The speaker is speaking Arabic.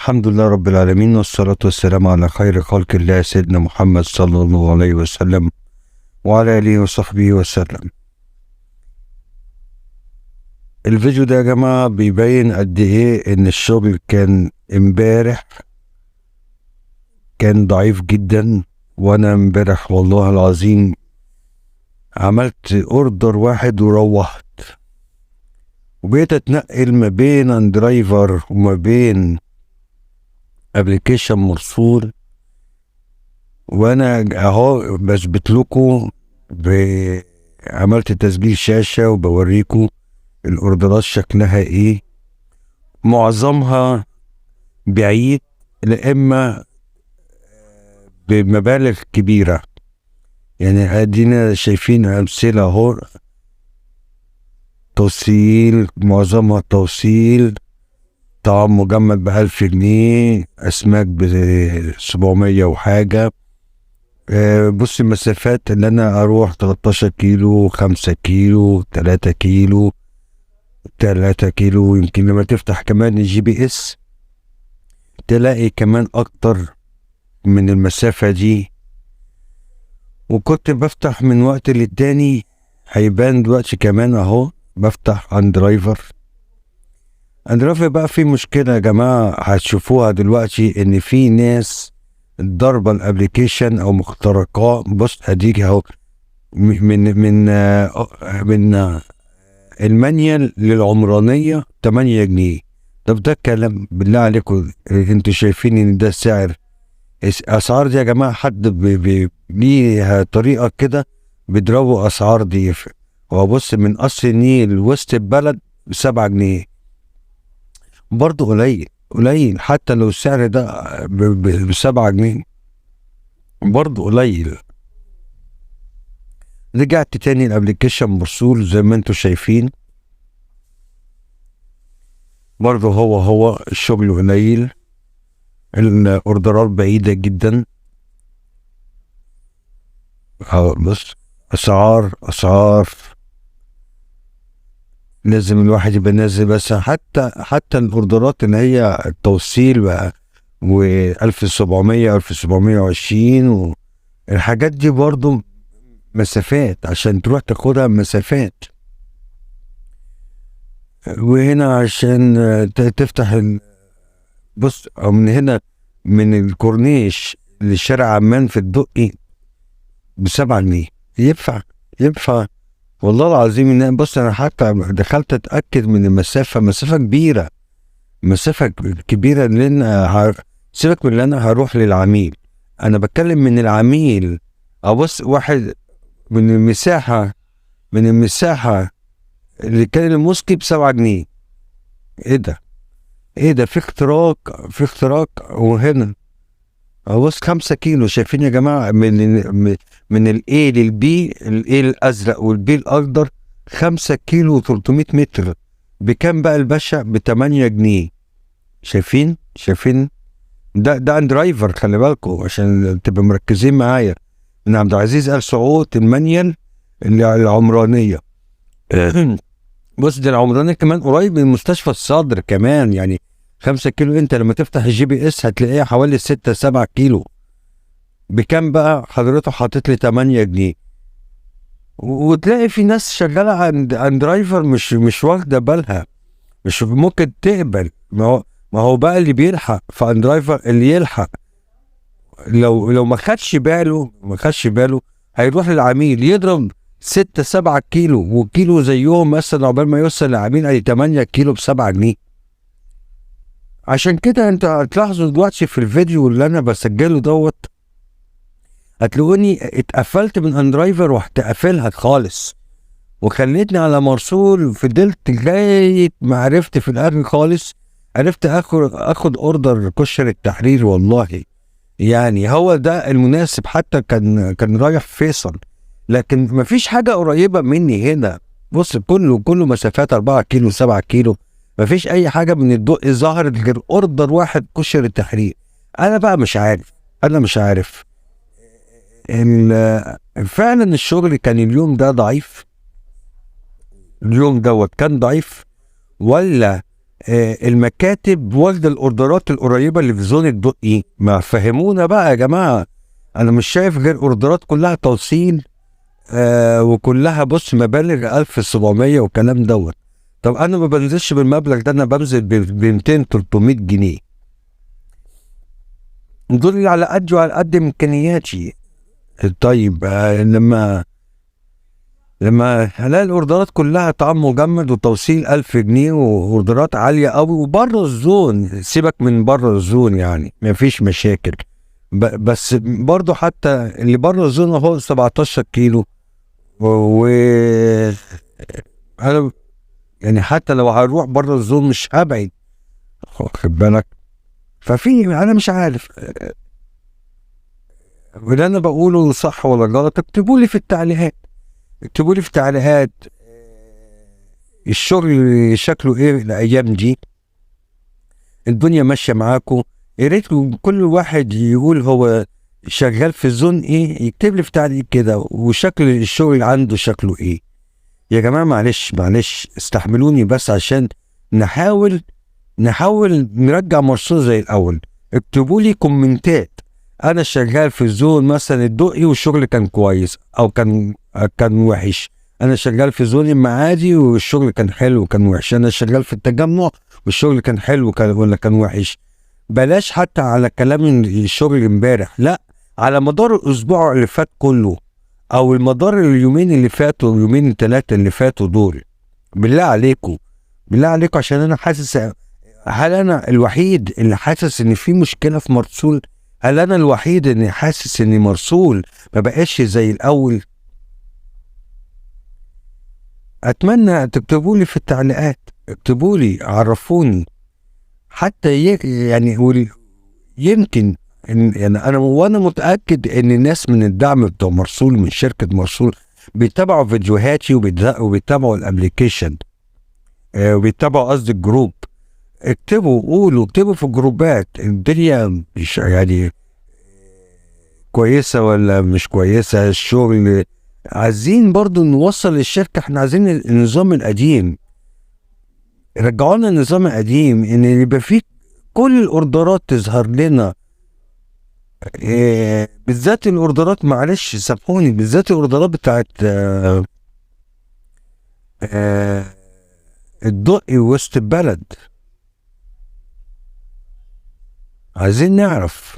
الحمد لله رب العالمين، والصلاة والسلام على خير خلق الله سيدنا محمد صلى الله عليه وسلم وعلى آله وصحبه وسلم. الفيديو ده يا جماعة بيبين قد ايه ان الشغل كان امبارح كان ضعيف جدا. وانا امبارح والله العظيم عملت اوردر واحد وروحت، وبقيت اتنقل ما بين اندرايفر وما بين ابلكيشن مرسول، وانا اهو بثبت لكم. عملت تسجيل شاشة وبوريكم الاوردرات شكلها ايه. معظمها بعيد، لا اما بمبالغ كبيرة. يعني ادينا شايفين امثلة اهو، توصيل، معظمها توصيل. طعام مجمد ب1000 جنيه، اسماك ب700 وحاجة. بص المسافات اللي انا اروح 13 كيلو، 5 كيلو، 3 كيلو، 3 كيلو. يمكن لما تفتح كمان الجي بي اس تلاقي كمان اكتر من المسافة دي. وكنت بفتح من وقت للتاني، هيبان دلوقتي كمان اهو بفتح اندرايفر. اندرايفر بقى في مشكلة يا جماعة هتشوفوها دلوقتي، ان في ناس ضربة الابليكيشن او مخترقاه. بص اديك اهو من المانيال للعمرانية 8 جنيه. طب ده كلام بالله عليكم؟ انتوا شايفين ان ده سعر؟ اسعار دي يا جماعة حد ليها طريقة كده بيضربوا اسعار دي. وبص من قصر النيل وسط البلد ب7 جنيه، برضه قليل. حتى لو السعر ده ب7 جنيه برضه قليل. رجعت تاني الابليكيشن مرسول زي ما انتوا شايفين، برضه هو الشغل قليل، الاوردرات بعيدة جدا. بص اسعار لازم الواحد يبقى نازل. بس حتى الاوردرات اللي هي التوصيل بقى و1700 1720 والحاجات دي برضه مسافات عشان تروح تاخدها مسافات. وهنا عشان تفتح بص من هنا من الكورنيش لشارع عمان في الدقي ب7 جنيه. ينفع والله العظيم. ان بص انا حتى دخلت اتاكد من المسافه، مسافه كبيره. لان سيبك من اللي انا هروح للعميل، انا بتكلم من العميل. ابص واحد من المساحه اللي كان المسكي ب7 جنيه. ايه ده؟ في اختراق. وهنا ابص 5 كيلو. شايفين يا جماعه من الاي للبي، الاي الازرق والبي الاخضر 5 كيلو و300 متر. بكام بقى الباشا؟ ب8 جنيه. شايفين ده اندرايفر، خلي بالكم عشان تبقوا مركزين معايا. من عبد العزيز آل سعود المانيال اللي العمرانيه. بص دي العمرانيه كمان قريب من مستشفى الصدر كمان. يعني 5 كيلو، انت لما تفتح الجي بي اس هتلاقيها حوالي 6-7 كيلو. بكام بقى؟ حضرته حاطط لي 8 جنيه. وتلاقي في ناس شغاله عند درايفر مش واخده بالها، مش ممكن تقبل. ما هو بقى اللي بيلحق في درايفر اللي يلحق. لو ما خدش باله هيروح للعميل يضرب 6-7 كيلو، وكيلو زيهم مثلا عقبال ما يوصل للعميل ادي 8 كيلو ب7 جنيه. عشان كده انت هتلاحظوا دلوقتي في الفيديو اللي انا بسجله دوت، هتلاقوني اتقفلت من اندرايفر ورحت قافلها خالص وخليتني على مرسول. فضلت لغايه ما عرفت في الاخر خالص، عرفت اخد اوردر كشري التحرير. والله يعني هو ده المناسب. حتى كان رايح فيصل، لكن مفيش حاجه قريبه مني هنا. بص كله مسافات 4 كيلو 7 كيلو. مفيش اي حاجه من الدق ظهرت غير اوردر واحد كشري التحرير. انا بقى مش عارف فعلا الشغل كان اليوم ده ضعيف. اليوم دوت كان ضعيف، ولا المكاتب واخده الاوردرات القريبه اللي في زون الدقي. ما فهمونا بقى يا جماعه. انا مش شايف غير اوردرات كلها توصيل، وكلها بص مبالغ 1700 والكلام دوت. طب انا ما بنزلش بالمبلغ ده، انا بنزل ب 200 300 جنيه، دول على قد وعلى قد امكانياتي. طيب لما هلاقي الاوردرات كلها طعام مجمد وتوصيل 1000 جنيه واوردرات عالية قوي وبره الزون، سيبك من بره الزون يعني مفيش مشاكل، بس برضو حتى اللي بره الزون اهو 17 كيلو و انا يعني حتى لو هروح بره الزون مش هبعد، واخد بالك. ففي انا مش عارف واللي انا بقوله صح ولا غلط. اكتبوا لي في التعليقات، اكتبوا لي في التعليقات الشغل شكله ايه الايام دي، الدنيا ماشيه معاكم. يا ريت كل واحد يقول هو شغال في زون ايه، يكتب لي في تعليق كده وشكل الشغل عنده شكله ايه. يا جماعه معلش معلش استحملوني بس عشان نحاول نرجع مرسول زي الاول. اكتبوا لي كومنتات، انا شغال في الزون مثلا الدقي والشغل كان كويس او كان وحش. انا شغال في زون المعادي والشغل كان حلو وكان وحش. انا شغال في التجمع والشغل كان حلو ولا كان وحش. بلاش حتى على كلام الشغل امبارح، لا، على مدار الاسبوع اللي فات كله او المدار اليومين اللي فاتوا، اليومين الثلاثه اللي فاتوا دول. بالله عليكم، بالله عليكم، عشان انا حاسس. هل انا الوحيد اللي حاسس ان في مشكله في مرسول؟ هل انا الوحيد اللي حاسس ان مرسول ما بقاش زي الاول؟ اتمنى تكتبوا لي في التعليقات، اكتبوا لي عرفوني حتى يعني يمكن يعني وانا متاكد ان الناس من الدعم بتوع مرسول من شركه مرسول بيتابعوا فيديوهاتي وبيتابعوا الابليكيشن، وبيتابعوا قصدي الجروب. اكتبوا، قولوا، اكتبوا في الجروبات الدنيا مش يعني كويسة ولا مش كويسة الشغل. عايزين برضو نوصل للشركة، احنا عايزين النظام القديم، رجعونا النظام القديم ان يبقى فيه كل الاوردرات تظهر لنا. بالذات الاوردرات، معلش سامحوني، بالذات الاوردرات بتاعت آه الدقي وسط البلد. عايزين نعرف